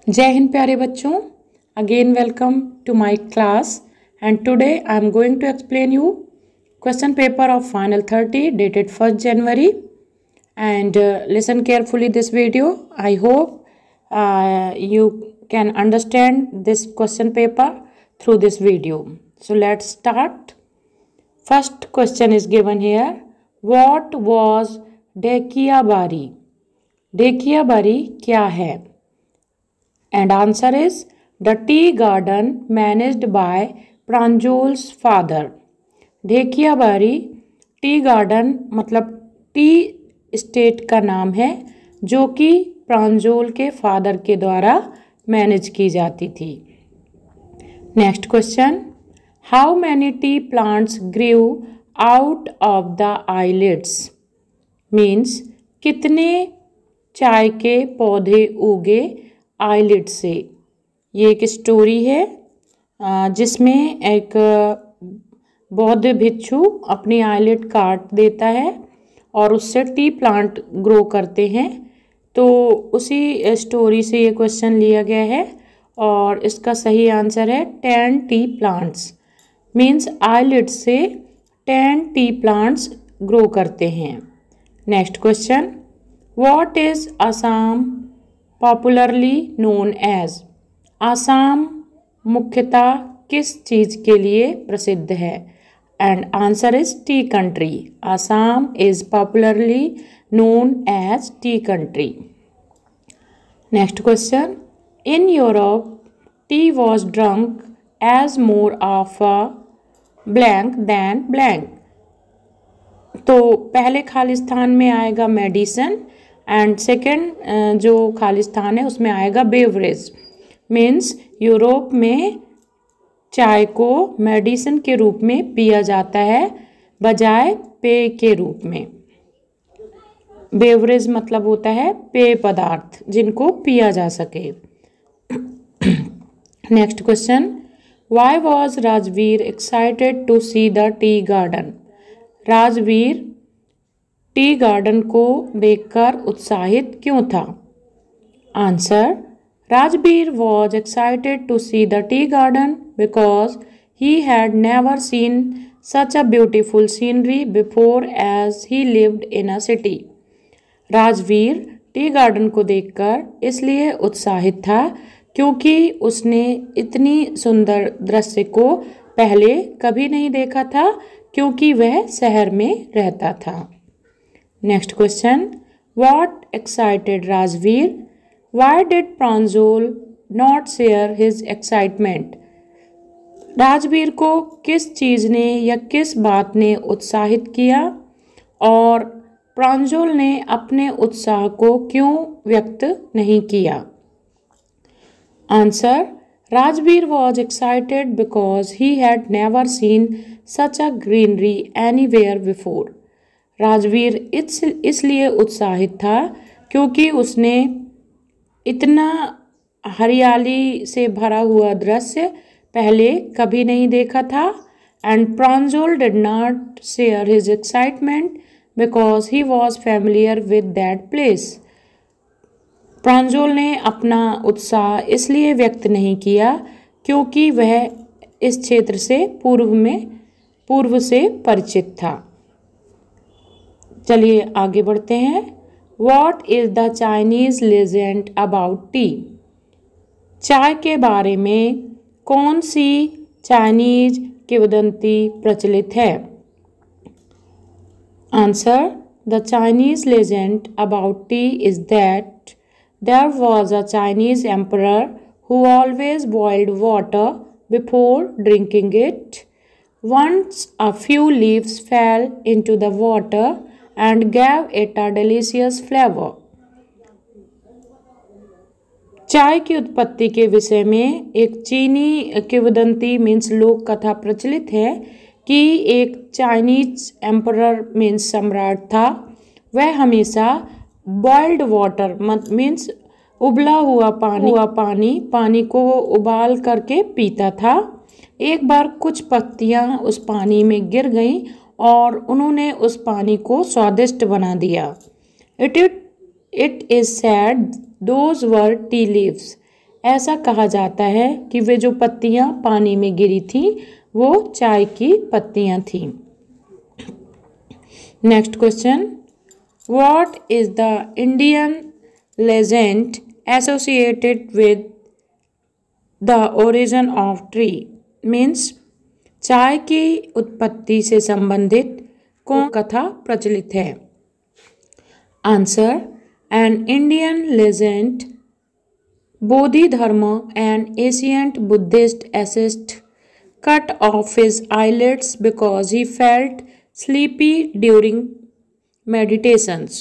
जय हिंद प्यारे बच्चों, again welcome to my class and today I am going to explain you question paper of final 30 dated 1st January and listen carefully this video. I hope you can understand this question paper through this video. So let's start. First question is given here. What was Dekhiabari? Dekhiabari क्या है? And answer is the tea garden managed by Pranjol's father. Dhekiabari tea garden मतलब tea state का नाम है जो कि प्रांजोल के father के द्वारा मैनेज की जाती थी. Next question. How many T plants Guru out of the eyelids? Means कितने चाय के पौधे उगे आईलिड से. ये एक स्टोरी है जिसमें एक बौद्ध भिक्षु अपनी आईलिड काट देता है और उससे टी प्लांट ग्रो करते हैं. तो उसी स्टोरी से ये क्वेश्चन लिया गया है और इसका सही आंसर है 10 टी प्लांट्स. मीन्स आईलिड से 10 टी प्लांट्स ग्रो करते हैं. Next question. What is Assam popularly known as? Assam मुख्यतः किस चीज़ के लिए प्रसिद्ध है? And answer is tea country. Assam is popularly known as tea country. Next question. In Europe tea was drunk as more of a blank than blank. तो पहले खालिस्तान में आएगा मेडिसन एंड सेकेंड जो खालिस्तान है उसमें आएगा बेवरेज. मीन्स यूरोप में चाय को मेडिसिन के रूप में पिया जाता है बजाय पेय के रूप में. बेवरेज मतलब होता है पेय पदार्थ जिनको पिया जा सके. Next question. Why was Rajveer excited to see the tea garden? Rajveer tea garden को देखकर उत्साहित क्यों था? Answer. Rajveer was excited to see the tea garden because he had never seen such a beautiful scenery before as he lived in a city. Rajveer tea garden को देखकर इसलिए उत्साहित था क्योंकि उसने इतनी सुंदर दृश्य को पहले कभी नहीं देखा था क्योंकि वह शहर में रहता था. Next question. What excited Rajveer? Why did Pranjol not share his excitement? Rajveer को किस चीज़ ने या किस बात ने उत्साहित किया और प्रांजोल ने अपने उत्साह को क्यों व्यक्त नहीं किया? Answer. Rajveer was excited because he had never seen such a greenery anywhere before. Rajveer इसलिए उत्साहित था क्योंकि उसने इतना हरियाली से भरा हुआ दृश्य पहले कभी नहीं देखा था. And Pranjol did not share his excitement because he was familiar with that place. Pranjol ने अपना उत्साह इसलिए व्यक्त नहीं किया क्योंकि वह इस क्षेत्र से पूर्व से परिचित था. चलिए आगे बढ़ते हैं. What is the Chinese legend about tea? चाय के बारे में कौन सी चाइनीज किंवदंती प्रचलित है? Answer. The Chinese legend about tea is that there was a Chinese emperor who always boiled water before drinking it. Once a few leaves fell into the water and gave it a delicious flavor. चाय की उत्पत्ति के विषय में एक चीनी किंवदंती means लोक कथा प्रचलित है कि एक चाइनीज एम्परर मीन्स सम्राट था. वह हमेशा बॉइल्ड वाटर मीन्स उबला हुआ पानी को उबाल करके पीता था. एक बार कुछ पत्तियां उस पानी में गिर गईं और उन्होंने उस पानी को स्वादिष्ट बना दिया. It is sad those were tea leaves. ऐसा कहा जाता है कि वे जो पत्तियां पानी में गिरी थीं वो चाय की पत्तियां थीं। Next question, what is the Indian legend associated with the origin of tree? Means चाय की उत्पत्ति से संबंधित कौन कथा प्रचलित है? Answer, an Indian legend Bodhidharma, an ancient Buddhist ascetic, cut off his eyelids because he felt sleepy during meditations.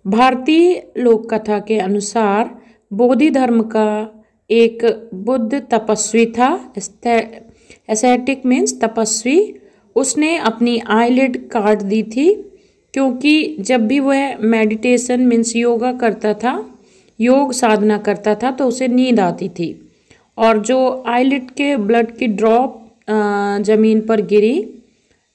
भारतीय लोक कथा के अनुसार बोधिधर्म का एक बुद्ध तपस्वी था, एसेटिक मीन्स तपस्वी, उसने अपनी आईलिड काट दी थी क्योंकि जब भी वह मेडिटेशन मीन्स योगा करता था, योग साधना करता था तो उसे नींद आती थी और जो आईलिड के ब्लड की ड्रॉप जमीन पर गिरी,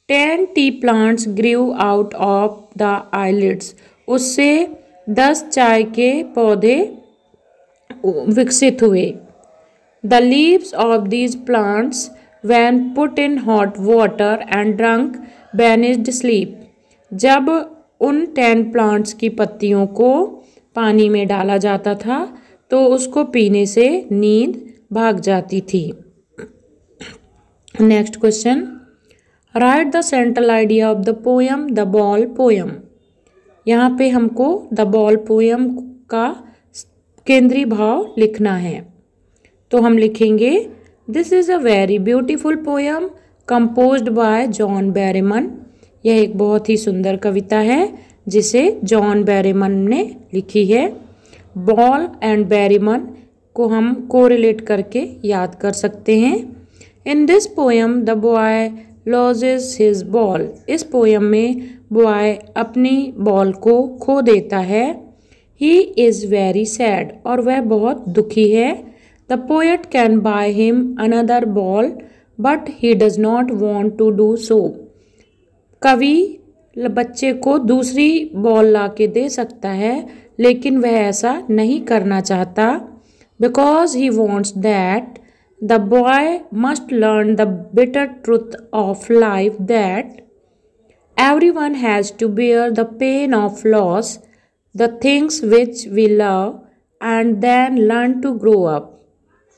10 tea plants grew out of the eyelids, उससे 10 चाय के पौधे विकसित हुए। The leaves of these plants when put in hot water and drunk banished sleep, जब उन 10 प्लांट्स की पत्तियों को पानी में डाला जाता था तो उसको पीने से नींद भाग जाती थी। Next question, right the central idea of the poem the ball poem. यहाँ पे हमको द बॉल पोयम का केंद्रीय भाव लिखना है, तो हम लिखेंगे this is a very beautiful poem composed by John Berryman. यह एक बहुत ही सुंदर कविता है जिसे जॉन बैरेमन ने लिखी है। बॉल एंड बैरेमन को हम कोरिलेट करके याद कर सकते हैं। In this poem the boy lodges his ball, इस पोयम में बॉय अपनी बॉल को खो देता है। ही इज़ वेरी सैड, और वह बहुत दुखी है। The poet can buy him another ball but he does not want to do so, कवि बच्चे को दूसरी बॉल ला के दे सकता है लेकिन वह ऐसा नहीं करना चाहता। Because he wants that the boy must learn the bitter truth of life that everyone has to bear the pain of loss the things which we love and then learn to grow up,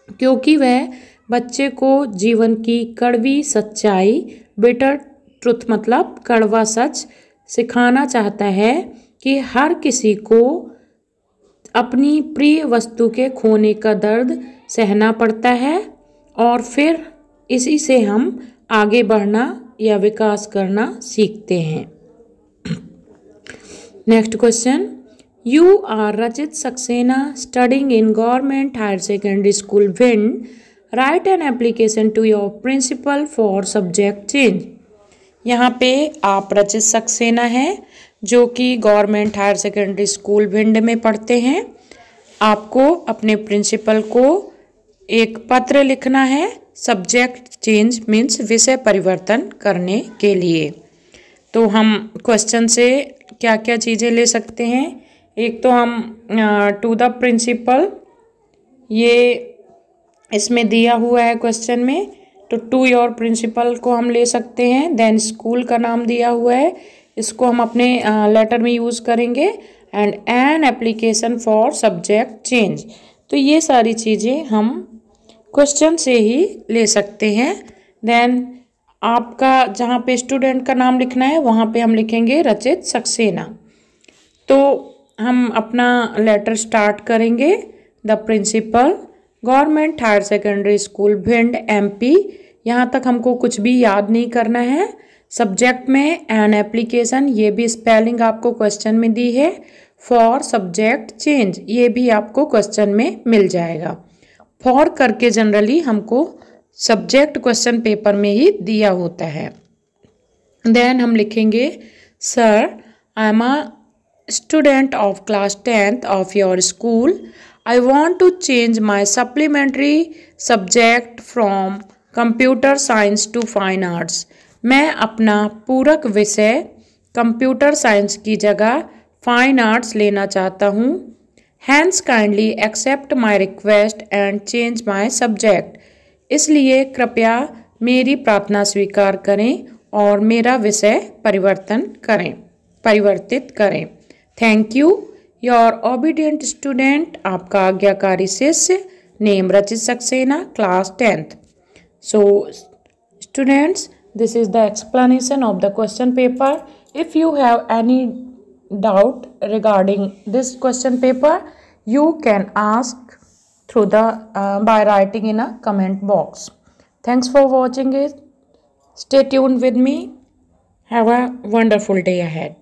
क्योंकि वह बच्चे को जीवन की कड़वी सच्चाई, bitter truth मतलब कड़वा सच, सिखाना चाहता है कि हर किसी को अपनी प्रिय वस्तु के खोने का दर्द सहना पड़ता है और फिर इसी से हम आगे बढ़ना या विकास करना सीखते हैं। Next question, you are Rachit Saxena studying in government higher secondary school Bhind, write an application to your principal for subject change. यहाँ पे आप रचित सक्सेना हैं जो कि government higher secondary school Bhind में पढ़ते हैं। आपको अपने प्रिंसिपल को एक पत्र लिखना है सब्जेक्ट चेंज मीन्स विषय परिवर्तन करने के लिए। तो हम क्वेश्चन से क्या क्या चीज़ें ले सकते हैं, एक तो हम टू द प्रिंसिपल, ये इसमें दिया हुआ है क्वेश्चन में, तो टू योर प्रिंसिपल को हम ले सकते हैं। देन स्कूल का नाम दिया हुआ है, इसको हम अपने लेटर में यूज़ करेंगे। And an application for subject change, तो ये सारी चीज़ें हम क्वेश्चन से ही ले सकते हैं। देन आपका जहाँ पे स्टूडेंट का नाम लिखना है वहाँ पे हम लिखेंगे रचित सक्सेना। तो हम अपना लेटर स्टार्ट करेंगे। The principal, government higher secondary school Bhind MP, यहाँ तक हमको कुछ भी याद नहीं करना है। सब्जेक्ट में एन एप्लीकेशन, ये भी स्पेलिंग आपको क्वेश्चन में दी है। फॉर सब्जेक्ट चेंज, ये भी आपको क्वेश्चन में मिल जाएगा। फॉर करके जनरली हमको सब्जेक्ट क्वेश्चन पेपर में ही दिया होता है। देन हम लिखेंगे sir, I am a student of class 10th of your school. I want to change my supplementary subject from computer science to fine arts. मैं अपना पूरक विषय कंप्यूटर साइंस की जगह फाइन आर्ट्स लेना चाहता हूँ। Hence kindly accept my request and change my subject. इसलिए कृपया मेरी प्रार्थना स्वीकार करें और मेरा विषय परिवर्तित करें। Thank you your obedient student, आपका आज्ञाकारी शिष्य, नेम रचित Saxena, class 10th। So students, this is the explanation of the question paper. If you have any doubt regarding this question paper, you can ask through the by writing in a comment box. Thanks for watching it. Stay tuned with me. Have a wonderful day ahead.